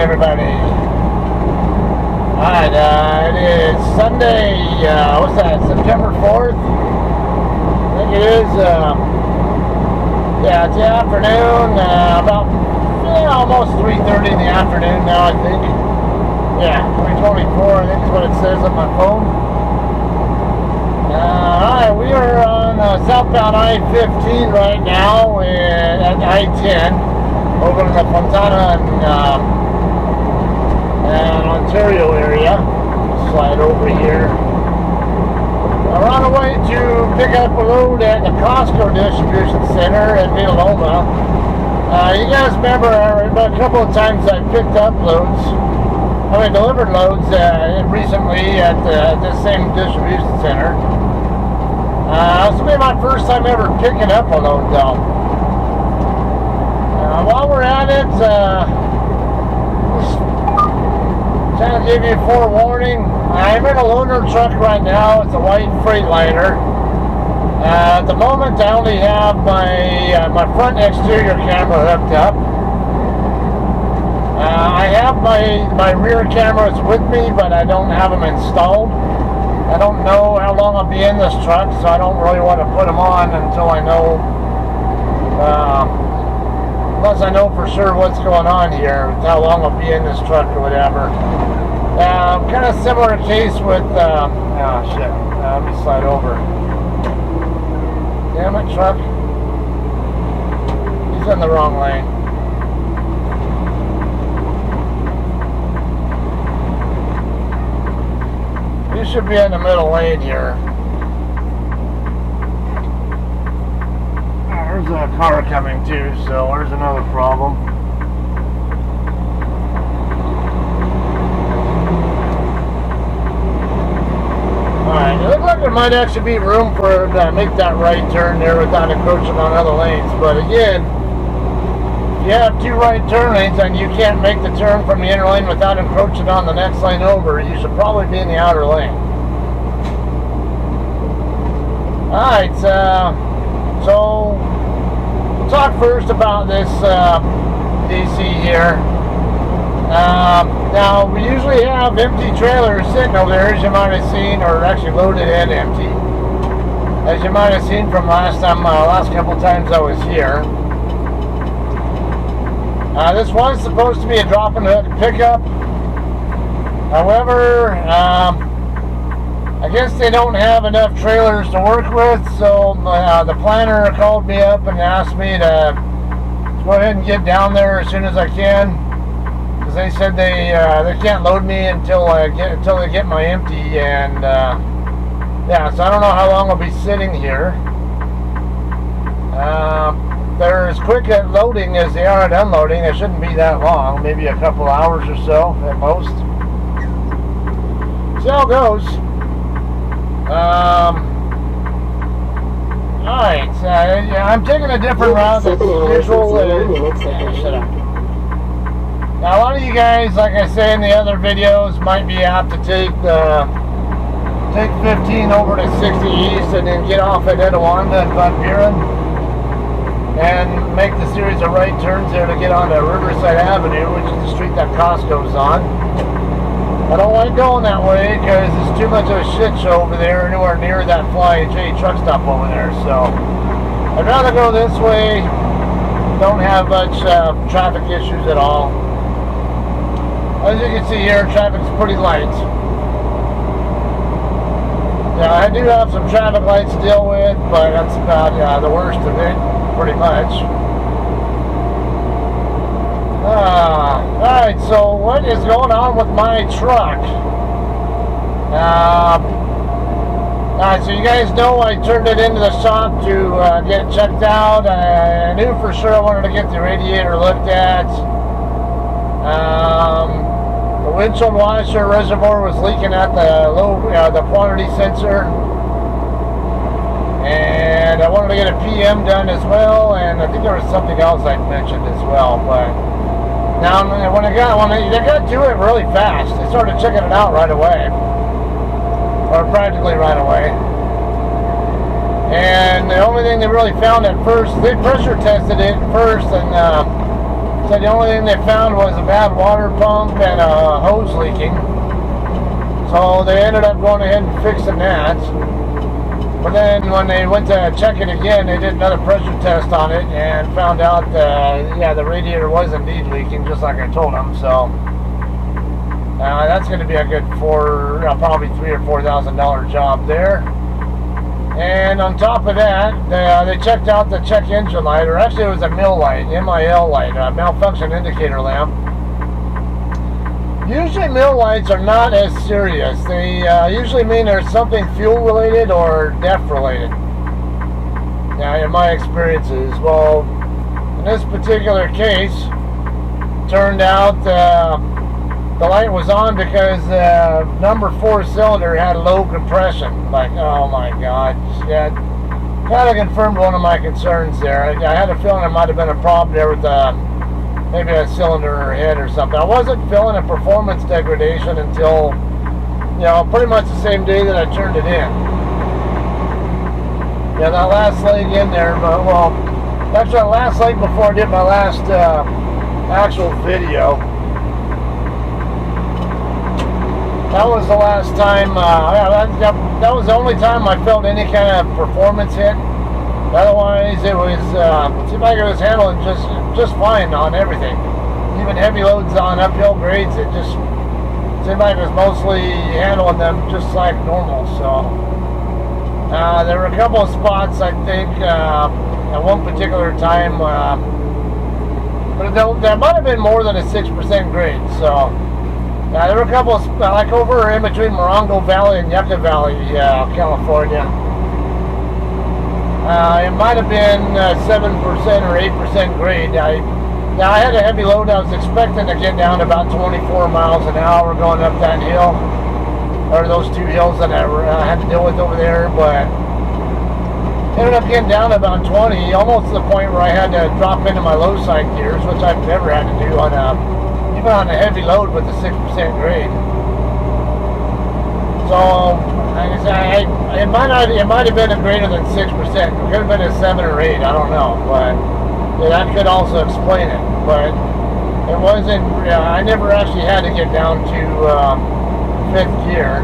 everybody. Alright, it is Sunday, what's that, September 4th? I think it is, yeah, it's the afternoon, about almost 3:30 in the afternoon now, I think. Yeah, 3:24, I think is what it says on my phone. Alright, we are on southbound I-15 right now at I-10 over in the Fontana and Ontario area. Slide over here. We're on the way to pick up a load at the Costco distribution center at Loma. You guys remember a couple of times I picked up loads, delivered loads recently at this same distribution center. This will be my first time ever picking up a load though. While we're at it, just trying to give you forewarning. I'm in a loaner truck right now. It's a white Freightliner. At the moment, I only have my front exterior camera hooked up. I have my rear cameras with me, but I don't have them installed. I don't know how long I'll be in this truck, so I don't really want to put them on until I know, unless I know for sure what's going on here, how long I'll be in this truck or whatever. Kind of similar case with, oh shit, let me slide over. Damn it, truck. He's in the wrong lane. You should be in the middle lane here. There's a car coming too, so there's another problem. Alright, it looks like there might actually be room for to make that right turn there without encroaching on other lanes. But again, if you have two right turn lanes and you can't make the turn from the inner lane without encroaching on the next lane over, you should probably be in the outer lane. Alright, so we'll talk first about this DC here. Now, we usually have empty trailers sitting over there, as you might have seen, or actually loaded and empty, as you might have seen from last couple times I was here. This was supposed to be a drop and hook pickup. However, I guess they don't have enough trailers to work with, so the planner called me up and asked me to go ahead and get down there as soon as I can, because they said they can't load me until they get my empty, and yeah, so I don't know how long I'll be sitting here. They're as quick at loading as they are at unloading. It shouldn't be that long, maybe a couple hours or so at most. See how it goes. Alright, I'm taking a different route than usual. Shut up. Now, a lot of you guys, like I say in the other videos, might be apt to take 15 over to 60 East and then get off at Etowanda and Van Buren and make the series of right turns there to get onto Riverside Avenue, which is the street that Costco's on. I don't like going that way because it's too much of a shit show over there, nowhere near that Flying J truck stop over there. So I'd rather go this way. Don't have much traffic issues at all. As you can see here, traffic's pretty light. Yeah, I do have some traffic lights to deal with, but that's about the worst of it, pretty much. Alright, so what is going on with my truck? Alright, so you guys know I turned it into the shop to get checked out. I knew for sure I wanted to get the radiator looked at. The windshield washer reservoir was leaking at the quantity sensor. And I wanted to get a PM done as well, and I think there was something else I mentioned as well, but now when they got to it really fast. They started checking it out right away, or practically right away. And the only thing they really found at first, they pressure tested it first, and So the only thing they found was a bad water pump and a hose leaking. So they ended up going ahead and fixing that. But then when they went to check it again, they did another pressure test on it and found out that, yeah, the radiator was indeed leaking, just like I told them. So that's going to be a good probably $3,000 or $4,000 job there. And on top of that, they checked out the check engine light, or actually it was a MIL light, MIL light, a malfunction indicator lamp. Usually MIL lights are not as serious. They usually mean there's something fuel related or DEF related. Now, in my experiences, well, in this particular case, turned out the light was on because number 4 cylinder had low compression. Like, oh my God. Yeah, kind of confirmed one of my concerns there. I had a feeling there might have been a problem there with maybe a cylinder or head or something. I wasn't feeling a performance degradation until, pretty much the same day that I turned it in. Yeah, that last leg in there, but, well, actually that last leg before I did my last actual video. That was the last time, that was the only time I felt any kind of performance hit. Otherwise, it was, seemed like it was handling just fine on everything. Even heavy loads on uphill grades, it just seemed like it was mostly handling them just like normal. So, there were a couple of spots, I think, at one particular time, but there might have been more than a 6% grade. So, there were a couple of, like over in between Morongo Valley and Yucca Valley, California. It might have been 7% or 8% grade. Now I had a heavy load. I was expecting to get down to about 24 miles an hour going up that hill, or those two hills that I had to deal with over there, but ended up getting down to about 20, almost to the point where I had to drop into my low side gears, which I've never had to do even on a heavy load with a 6% grade. So, like I said, it might have been a greater than 6%. It could have been a 7 or 8. I don't know, but that could also explain it. But it wasn't. I never actually had to get down to 5th gear.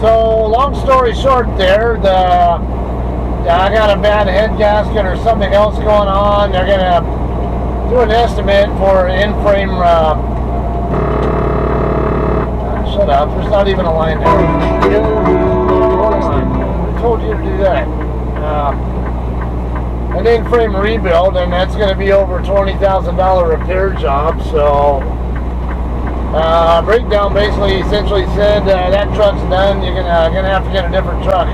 So, long story short, there, I got a bad head gasket or something else going on. They're gonna do an estimate for in-frame. Shut up, there's not even a line there. I told you to do that. An in-frame rebuild, and that's going to be over $20,000 repair job. So, breakdown basically essentially said that truck's done. You're gonna have to get a different truck.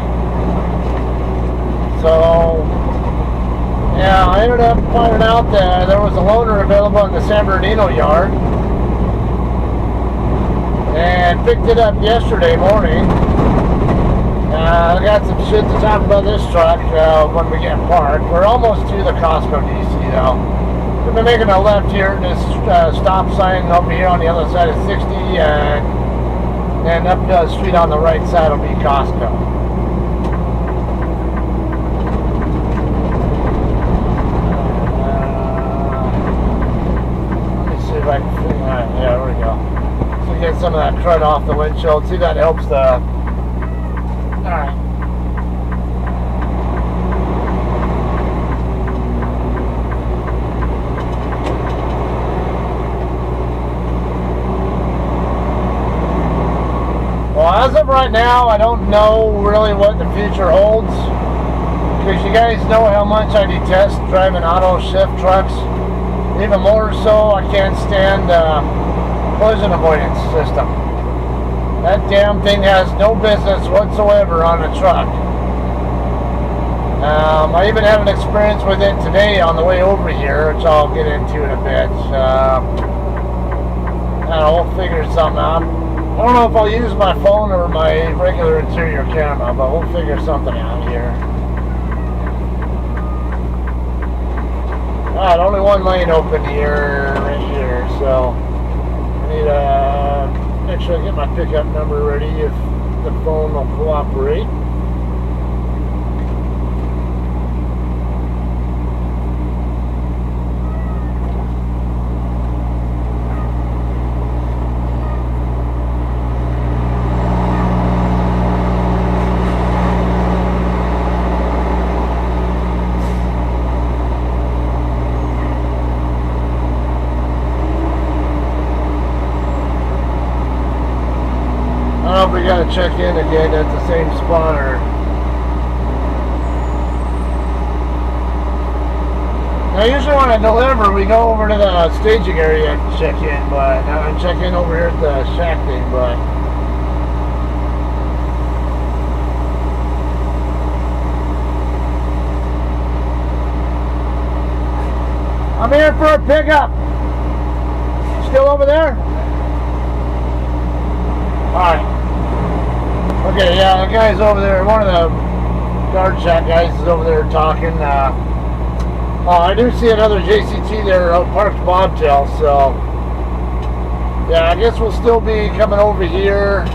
So, yeah, I ended up finding out that there was a loaner available in the San Bernardino yard. And picked it up yesterday morning. I got some shit to talk about this truck when we get parked. We're almost to the Costco DC though. We've been making a left here at this stop sign over here on the other side of 60, and up the street on the right side will be Costco. Let me see if I can, yeah, there we go. Get some of that crud off the windshield. See, that helps the. Alright. Well, as of right now, I don't know really what the future holds, because you guys know how much I detest driving auto shift trucks. Even more so, I can't stand collision avoidance system. That damn thing has no business whatsoever on a truck. I even had an experience with it today on the way over here, which I'll get into in a bit. I don't know, we'll figure something out. I don't know if I'll use my phone or my regular interior camera, but we'll figure something out here. Alright, only one lane open here, right here, so I need to make sure I get my pickup number ready if the phone will cooperate. probably got to check in again at the same spot. Or now, usually when I deliver, we go over to the staging area and check in, but I'm checking over here at the shack thing, but I'm here for a pickup. Still over there? Alright. Okay, yeah, the guy's over there. One of the guard shack guys is over there talking. I do see another JCT there parked bobtail, so yeah, I guess we'll still be coming over here.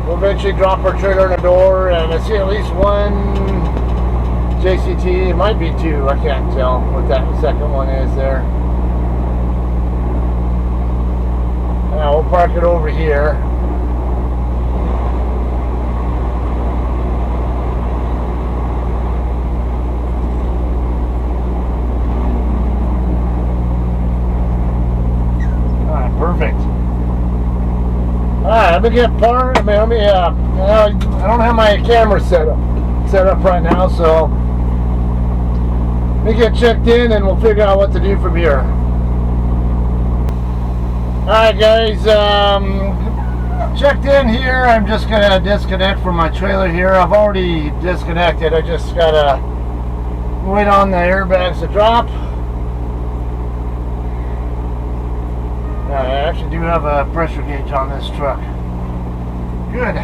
We'll eventually drop our trailer in the door, and I see at least one JCT. It might be two, I can't tell what that second one is there. Yeah, we'll park it over here. Alright, perfect. Alright, let me get parked. I don't have my camera set up right now, so let me get checked in and we'll figure out what to do from here. Alright guys, checked in here. I'm just going to disconnect from my trailer here. I've already disconnected. I just got to wait on the airbags to drop. I actually do have a pressure gauge on this truck. Good.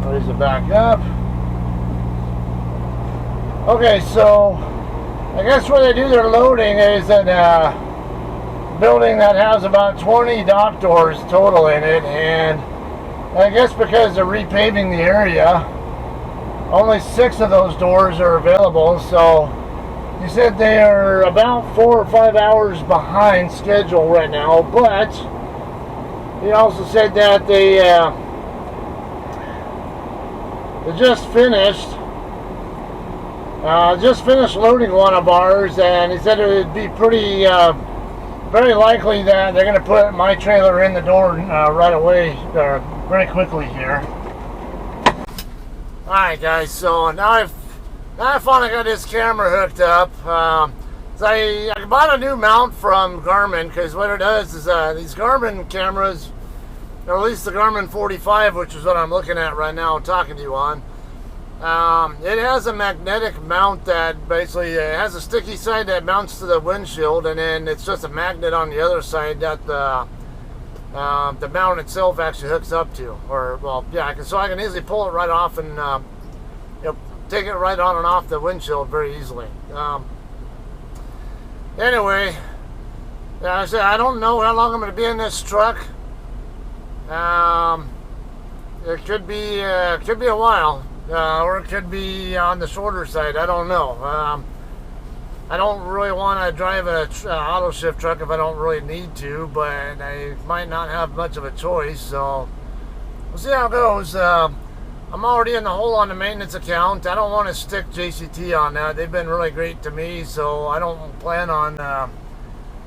Raise it back up. Okay, so I guess where they do their loading is in a building that has about 20 dock doors total in it, and I guess because they're repaving the area, only 6 of those doors are available. So he said they are about 4 or 5 hours behind schedule right now, but he also said that they just finished loading one of ours, and he said it would be pretty very likely that they're going to put my trailer in the door right away, very quickly here. Alright guys, so now I finally got this camera hooked up. So I bought a new mount from Garmin, because what it does is these Garmin cameras, or at least the Garmin 45, which is what I'm looking at right now talking to you on, it has a magnetic mount that basically has a sticky side that mounts to the windshield, and then it's just a magnet on the other side that the mount itself actually hooks up to. Or, well, yeah, so I can easily pull it right off and take it right on and off the windshield very easily. Anyway, yeah, I don't know how long I'm going to be in this truck. It could be a while. Or it could be on the shorter side. I don't know. I don't really want to drive an auto shift truck if I don't really need to, but I might not have much of a choice, so we'll see how it goes. I'm already in the hole on the maintenance account. I don't want to stick JCT on that. They've been really great to me, so I don't plan on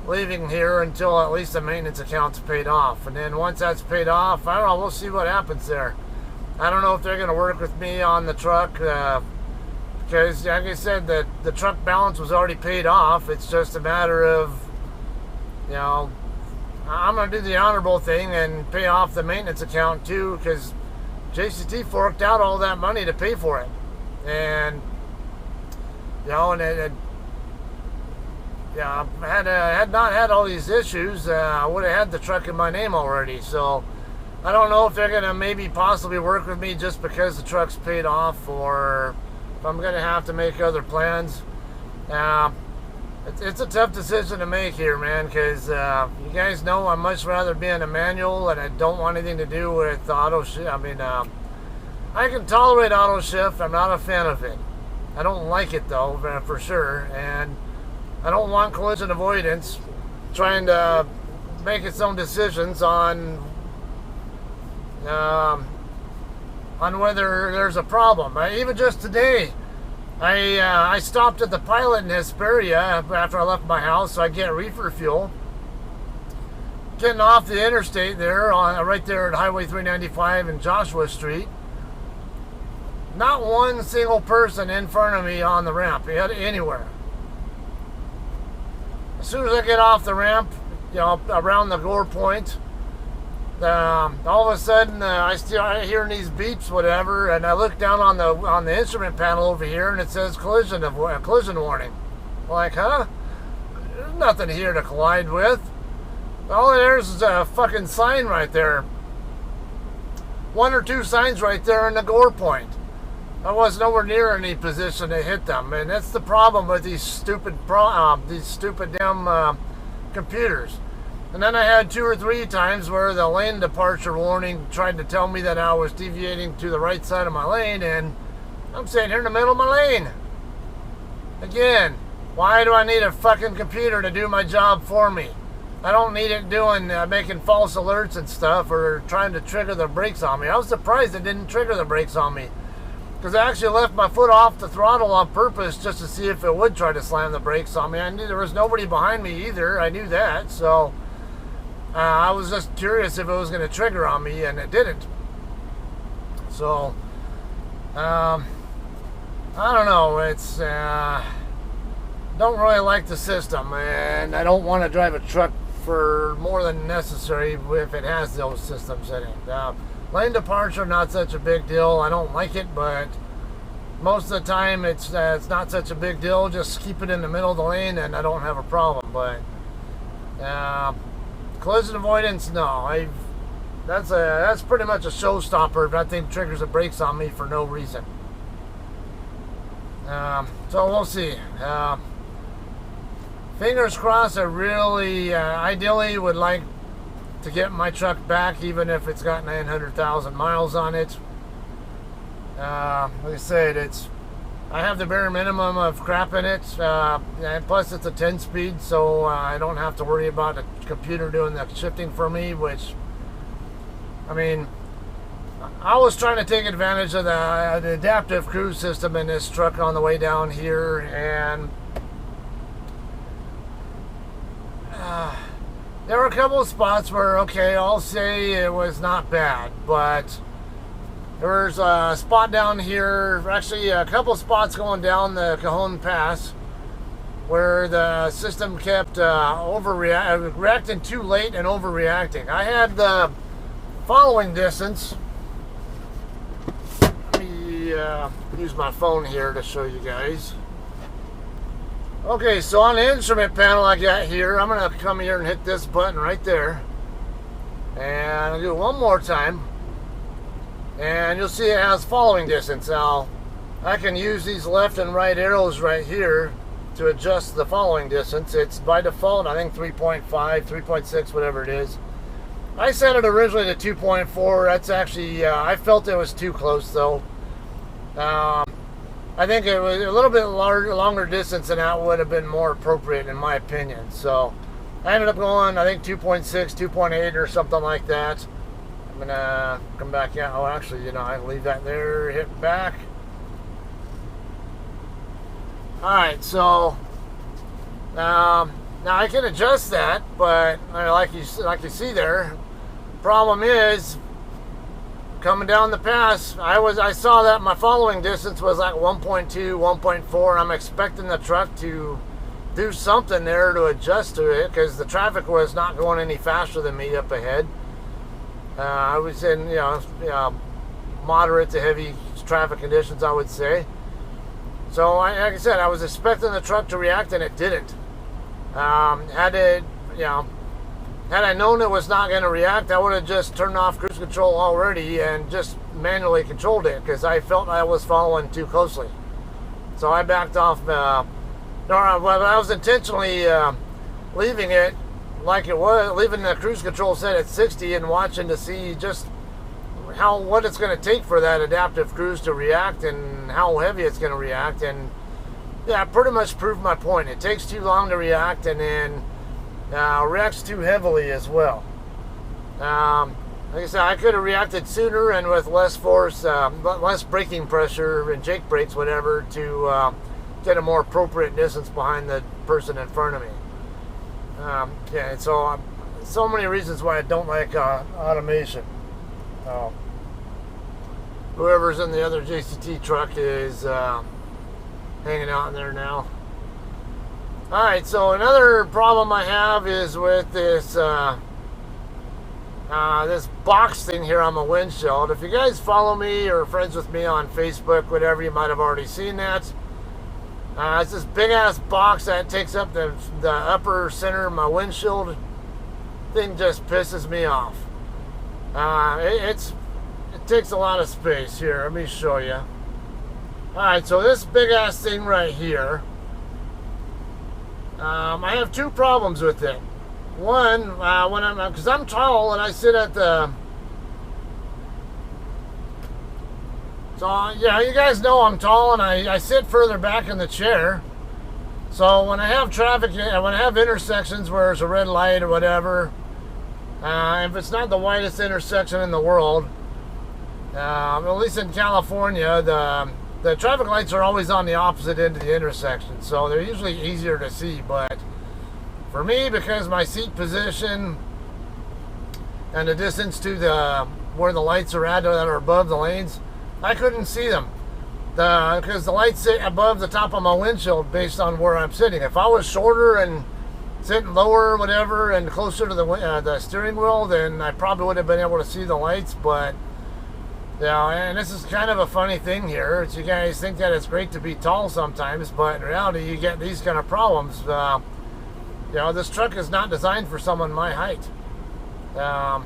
leaving here until at least the maintenance account's paid off. And then once that's paid off, I don't know, we'll see what happens there. I don't know if they're going to work with me on the truck, because like I said, the truck balance was already paid off. It's just a matter of, I'm going to do the honorable thing and pay off the maintenance account too, because JCT forked out all that money to pay for it. And, had not had all these issues, I would have had the truck in my name already. So I don't know if they're going to maybe possibly work with me just because the truck's paid off, or if I'm going to have to make other plans. It's a tough decision to make here, man, because you guys know I'm much rather be in a manual, and I don't want anything to do with auto shift. I mean, I can tolerate auto shift. I'm not a fan of it. I don't like it, though, for sure, and I don't want collision avoidance trying to make its own decisions on whether there's a problem. Even just today, I stopped at the Pilot in Hesperia after I left my house, so I get reefer fuel. getting off the interstate there, right there at Highway 395 and Joshua Street. Not one single person in front of me on the ramp, anywhere. As soon as I get off the ramp, around the gore point, all of a sudden I start hearing these beeps, whatever, and I look down on the instrument panel over here, and it says collision warning. Like, huh? There's nothing here to collide with. All there's is a fucking sign right there. One or two signs right there in the gore point. I was nowhere near any position to hit them, and that's the problem with these stupid damn computers. And then I had 2 or 3 times where the lane departure warning tried to tell me that I was deviating to the right side of my lane, and I'm sitting here in the middle of my lane. Again, why do I need a fucking computer to do my job for me? I don't need it making false alerts and stuff or trying to trigger the brakes on me. I was surprised it didn't trigger the brakes on me, because I actually left my foot off the throttle on purpose just to see if it would try to slam the brakes on me. I knew there was nobody behind me either. I knew that, so I was just curious if it was going to trigger on me, and it didn't. So, I don't know. It's don't really like the system, and I don't want to drive a truck for more than necessary if it has those systems in it. Lane departure, not such a big deal. I don't like it, but most of the time it's not such a big deal. Just keep it in the middle of the lane, and I don't have a problem. But collision avoidance, no. That's pretty much a showstopper if that thing triggers the brakes on me for no reason. So we'll see. Fingers crossed. I really, ideally, would like to get my truck back, even if it's got 900,000 miles on it. Like I said, I have the bare minimum of crap in it, and plus it's a 10-speed, so I don't have to worry about the computer doing the shifting for me, which, I mean, I was trying to take advantage of the adaptive cruise system in this truck on the way down here, and there were a couple of spots where, okay, I'll say it was not bad, but there was a spot down here, actually a couple of spots going down the Cajon Pass, where the system kept reacting too late and overreacting. I had the following distance. Let me use my phone here to show you guys. Okay, so on the instrument panel I got here, I'm going to come here and hit this button right there. And I'll do it one more time. And you'll see it has following distance. Now, I can use these left and right arrows right here to adjust the following distance. It's by default, I think 3.5, 3.6, whatever it is. I set it originally to 2.4. That's actually, I felt it was too close though. I think it was a little bit longer distance than that would have been more appropriate in my opinion. So I ended up going, I think 2.6, 2.8 or something like that. I'm going to come back out. Oh, actually, I can leave that there, hit back. Alright, so now I can adjust that, but like you see there, problem is, coming down the pass, I saw that my following distance was like 1.2, 1.4, and I'm expecting the truck to do something there to adjust to it, because the traffic was not going any faster than me up ahead. I was in, moderate to heavy traffic conditions, I would say. So, like I said, I was expecting the truck to react, and it didn't. Had I known it was not going to react, I would have just turned off cruise control already and just manually controlled it, because I felt I was following too closely. So I backed off. I was intentionally leaving it like it was, leaving the cruise control set at 60 and watching to see just what it's going to take for that adaptive cruise to react and how heavy it's going to react. And yeah, pretty much proved my point. It takes too long to react, and then reacts too heavily as well. Like I said, I could have reacted sooner and with less force, less braking pressure and Jake brakes, whatever, to get a more appropriate distance behind the person in front of me. Yeah, so so many reasons why I don't like automation. Whoever's in the other JCT truck is hanging out in there now. Alright, so another problem I have is with this this box thing here on my windshield. If you guys follow me or are friends with me on Facebook, whatever, you might have already seen that. It's this big ass box that takes up the upper center of my windshield. Thing just pisses me off. It takes a lot of space here. Let me show you. Alright, so this big ass thing right here, I have two problems with it. One, because I'm tall and I sit at the, so yeah, you guys know I'm tall and I sit further back in the chair. So when I have traffic, when I have intersections where there's a red light or whatever, if it's not the widest intersection in the world, at least in California, the traffic lights are always on the opposite end of the intersection, so they're usually easier to see. But for me, because my seat position and the distance to where the lights are at that are above the lanes, I couldn't see them because the lights sit above the top of my windshield based on where I'm sitting. If I was shorter and sitting lower or whatever and closer to the steering wheel, then I probably would have been able to see the lights. But yeah, and this is kind of a funny thing here. You guys think that it's great to be tall sometimes, but in reality, you get these kind of problems. You know, this truck is not designed for someone my height. You know,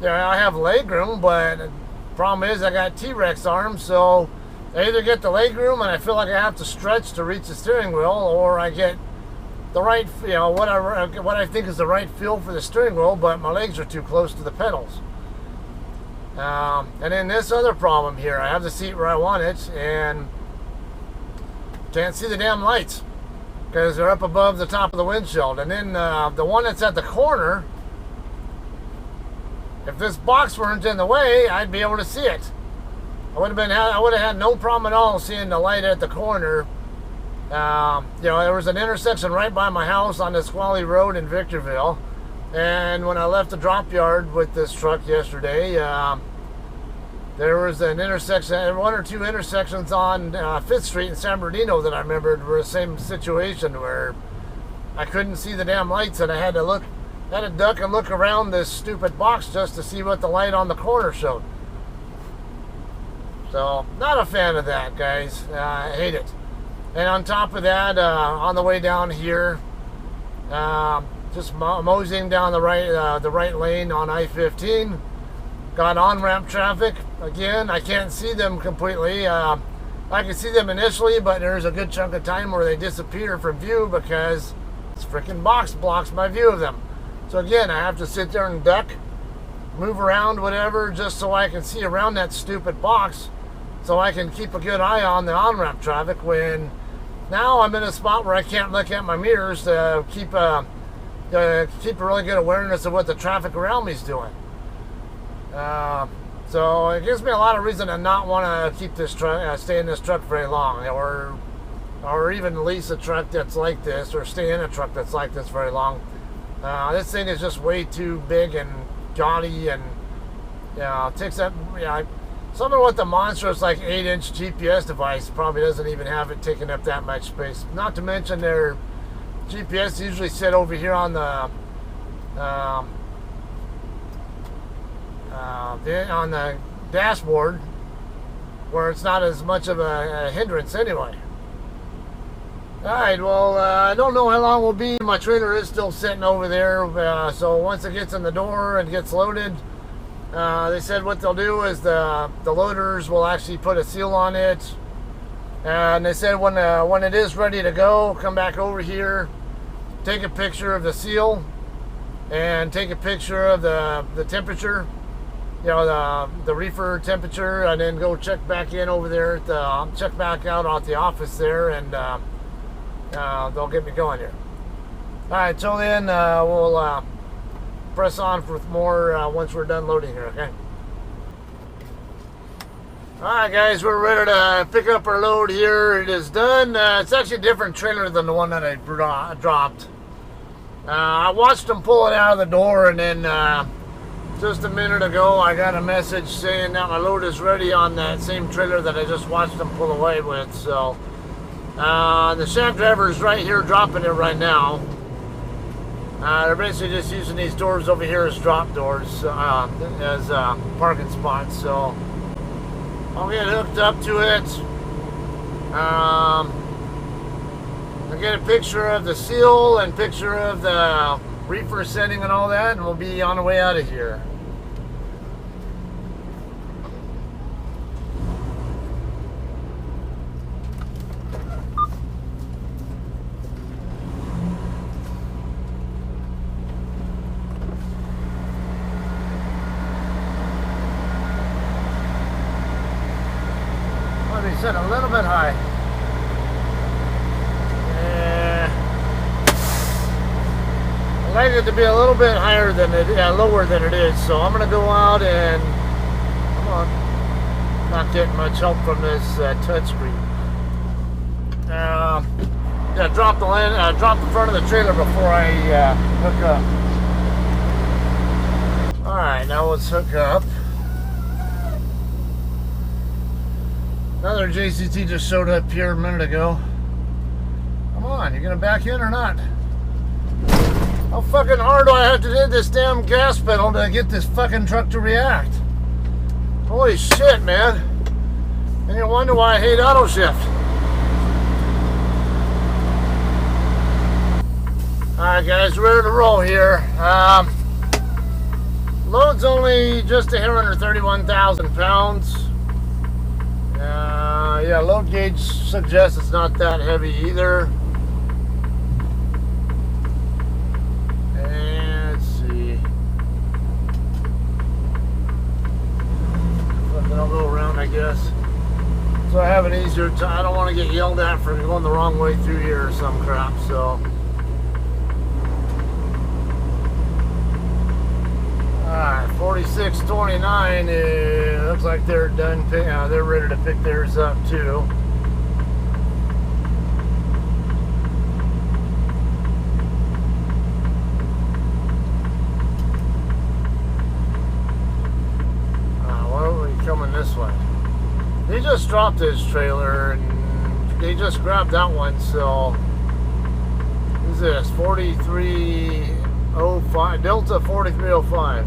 I have leg room, but the problem is I got T-Rex arms, so I either get the leg room and I feel like I have to stretch to reach the steering wheel, or I get the right, you know, what I think is the right feel for the steering wheel, but my legs are too close to the pedals. And then this other problem here, I have the seat where I want it and can't see the damn lights because they're up above the top of the windshield. And then the one that's at the corner, if this box weren't in the way, I'd be able to see it. I would have had no problem at all seeing the light at the corner. You know, there was an intersection right by my house on the Squally Road in Victorville. And when I left the drop yard with this truck yesterday, there was an intersection, one or two intersections on 5th Street in San Bernardino that I remembered were the same situation where I couldn't see the damn lights and I had to duck and look around this stupid box just to see what the light on the corner showed. So, not a fan of that, guys. I hate it. And on top of that, on the way down here, just moseying down the right lane on I-15, got on-ramp traffic. Again, I can't see them completely. I can see them initially, but there's a good chunk of time where they disappear from view because this freaking box blocks my view of them. So again, I have to sit there and duck, move around, whatever, just so I can see around that stupid box, so I can keep a good eye on the on-ramp traffic when now I'm in a spot where I can't look at my mirrors to keep a really good awareness of what the traffic around me is doing. So it gives me a lot of reason to not want to keep this truck, stay in this truck very long, or even lease a truck that's like this, or stay in a truck that's like this very long. This thing is just way too big and gaudy, and it takes up. Something with the monstrous like 8-inch GPS device probably doesn't even have it taking up that much space. Not to mention their GPS usually sit over here on the dashboard, where it's not as much of a hindrance anyway. Alright, well, I don't know how long we'll be. My trailer is still sitting over there, so once it gets in the door and gets loaded, they said what they'll do is the loaders will actually put a seal on it, and they said when it is ready to go, come back over here, take a picture of the seal, and take a picture of the temperature, the reefer temperature, and then go check back in over there check back out at the office there, and they'll get me going here. All right, till then, we'll press on with more once we're done loading here, okay? Alright guys, we're ready to pick up our load here. It is done. It's actually a different trailer than the one that I dropped. I watched them pull it out of the door, and then just a minute ago I got a message saying that my load is ready on that same trailer that I just watched them pull away with. So the shack driver is right here dropping it right now. They're basically just using these doors over here as drop doors, as parking spots. So I'll get hooked up to it. I'll get a picture of the seal and picture of the reefer setting and all that, and we'll be on the way out of here. Set a little bit high. I like it to be a little bit higher than it, lower than it is. So I'm gonna go out and not getting much help from this touchscreen. Yeah, drop the front of the trailer before I hook up. All right, now let's hook up. Another JCT just showed up here a minute ago. Come on, you gonna back in or not? How fucking hard do I have to hit this damn gas pedal to get this fucking truck to react? Holy shit, man. And you wonder why I hate auto shift. Alright guys, we're ready to roll here. Load's only just a hair under 31,000 pounds. Yeah, load gauge suggests it's not that heavy either. And let's see. Fucking I'll go around, I guess. So I have an easier time. I don't want to get yelled at for going the wrong way through here or some crap, so. Alright, 4629. Looks like they're done. They're ready to pick theirs up too. Why are we coming this way? They just dropped his trailer and they just grabbed that one. So, who's this? 4305 Delta 4305.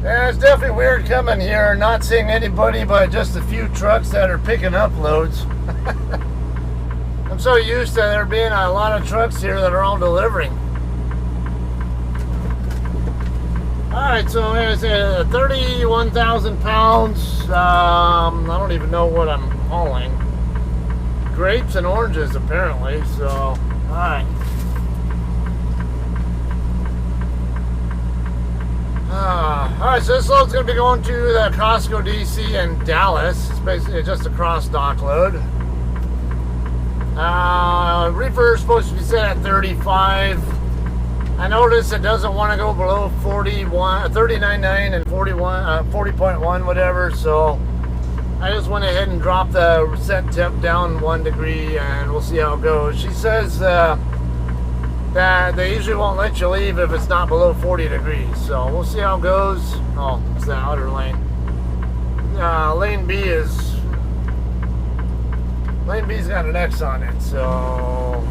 Yeah, it's definitely weird coming here and not seeing anybody but just a few trucks that are picking up loads. I'm so used to there being a lot of trucks here that are all delivering. Alright, so here's 31,000 pounds. I don't even know what I'm hauling. Grapes and oranges, apparently. So, alright. Alright, so this load's going to be going to the Costco DC in Dallas. It's basically just a cross dock load. Reefer is supposed to be set at 35. I noticed it doesn't want to go below 39.9 and 40.1, whatever. So I just went ahead and dropped the set temp down 1 degree, and we'll see how it goes. She says that they usually won't let you leave if it's not below 40 degrees. So we'll see how it goes. Oh, it's the outer lane. Lane B's got an X on it, so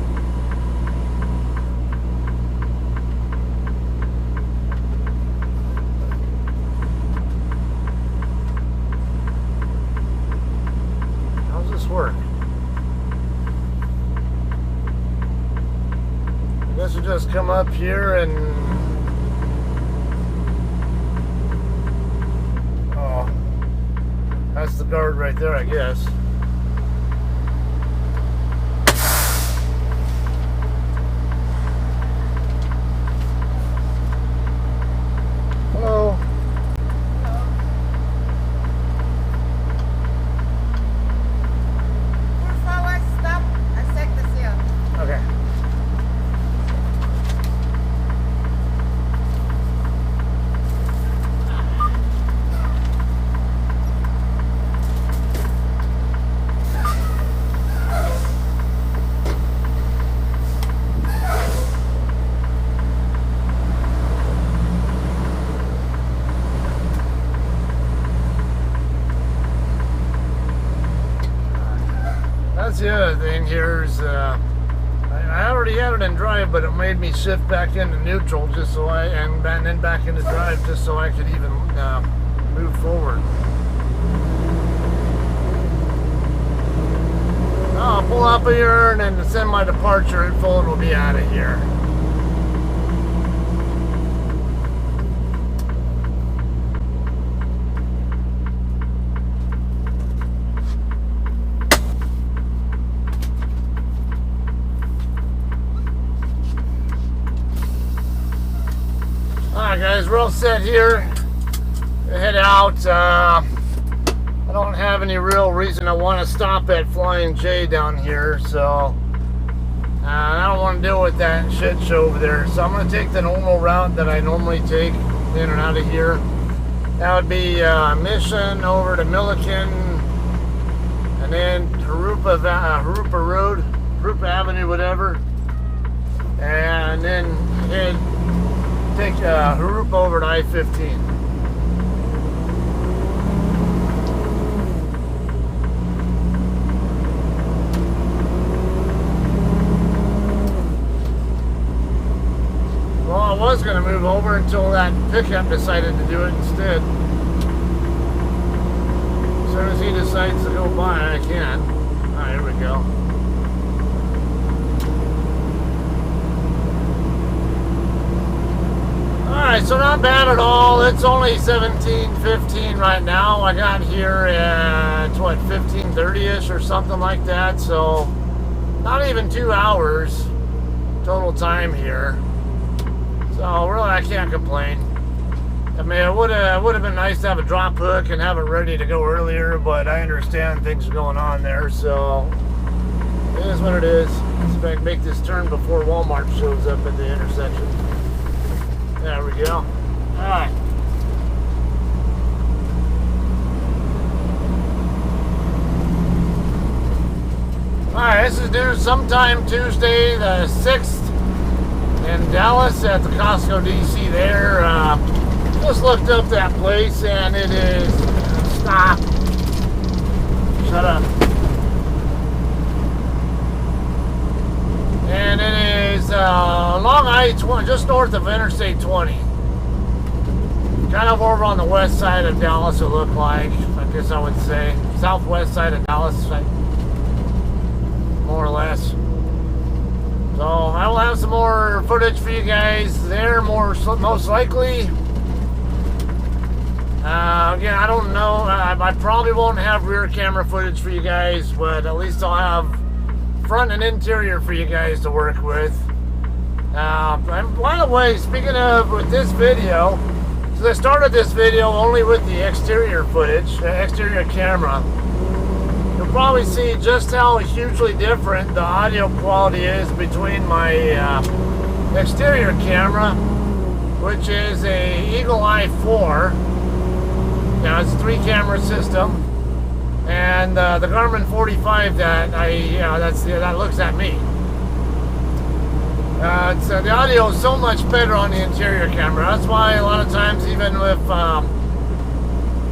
how's this work? I guess we just come up here and that's the guard right there, I guess. Hello. Pull forward, stop, and check the seal. Okay. That's the other thing here is I already had it in drive, but it made me shift back into neutral just so and then back into drive just so I could even move forward. I'll pull up here and then send my departure info and we'll be out of here. Alright guys, we're all set here to head out. I don't have any real reason I want to stop at Flying J down here, so I don't want to deal with that shit show over there. So I'm going to take the normal route that I normally take in and out of here. That would be Mission over to Milliken, and then Harupa Road, Harupa Avenue, whatever, and then take Harupa over to I-15. Well, I was going to move over until that pickup decided to do it instead. As soon as he decides to go by, I can. Alright, here we go. Alright, so not bad at all. It's only 17:15 right now. I got here at, what, 15:30-ish or something like that. So, not even 2 hours total time here. So really, I can't complain. I mean, it would have been nice to have a drop hook and have it ready to go earlier, but I understand things are going on there, so it is what it is. Let's make this turn before Walmart shows up at the intersection. There we go. All right. All right, this is due sometime Tuesday the 6th. In Dallas at the Costco DC there. Just looked up that place and it is, stop, shut up, and it is along I-20, just north of Interstate 20, kind of over on the west side of Dallas it looked like, I guess I would say, southwest side of Dallas, more or less. So I will have some more footage for you guys there, most likely. Again, I don't know. I probably won't have rear camera footage for you guys, but at least I'll have front and interior for you guys to work with. And by the way, speaking of with this video, so I started this video only with the exterior footage, exterior camera. You'll probably see just how hugely different the audio quality is between my exterior camera, which is a Eagle Eye 4. Now it's a 3-camera system, and the Garmin 45 that that looks at me. The audio is so much better on the interior camera. That's why a lot of times, even with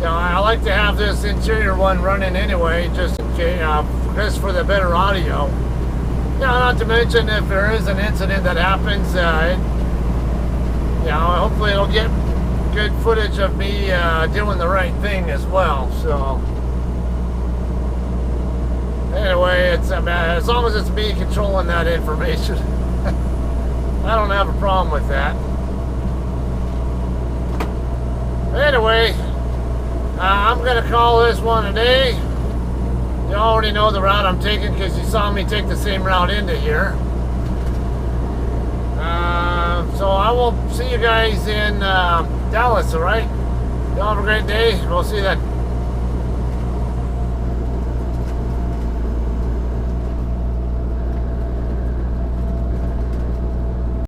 I like to have this interior one running anyway, just in case, just for the better audio. Not to mention if there is an incident that happens, hopefully it'll get good footage of me doing the right thing as well. So anyway, it's as long as it's me controlling that information, I don't have a problem with that. Anyway, I'm going to call this one a day. You already know the route I'm taking because you saw me take the same route into here. So I will see you guys in Dallas, alright? Y'all have a great day. We'll see you then.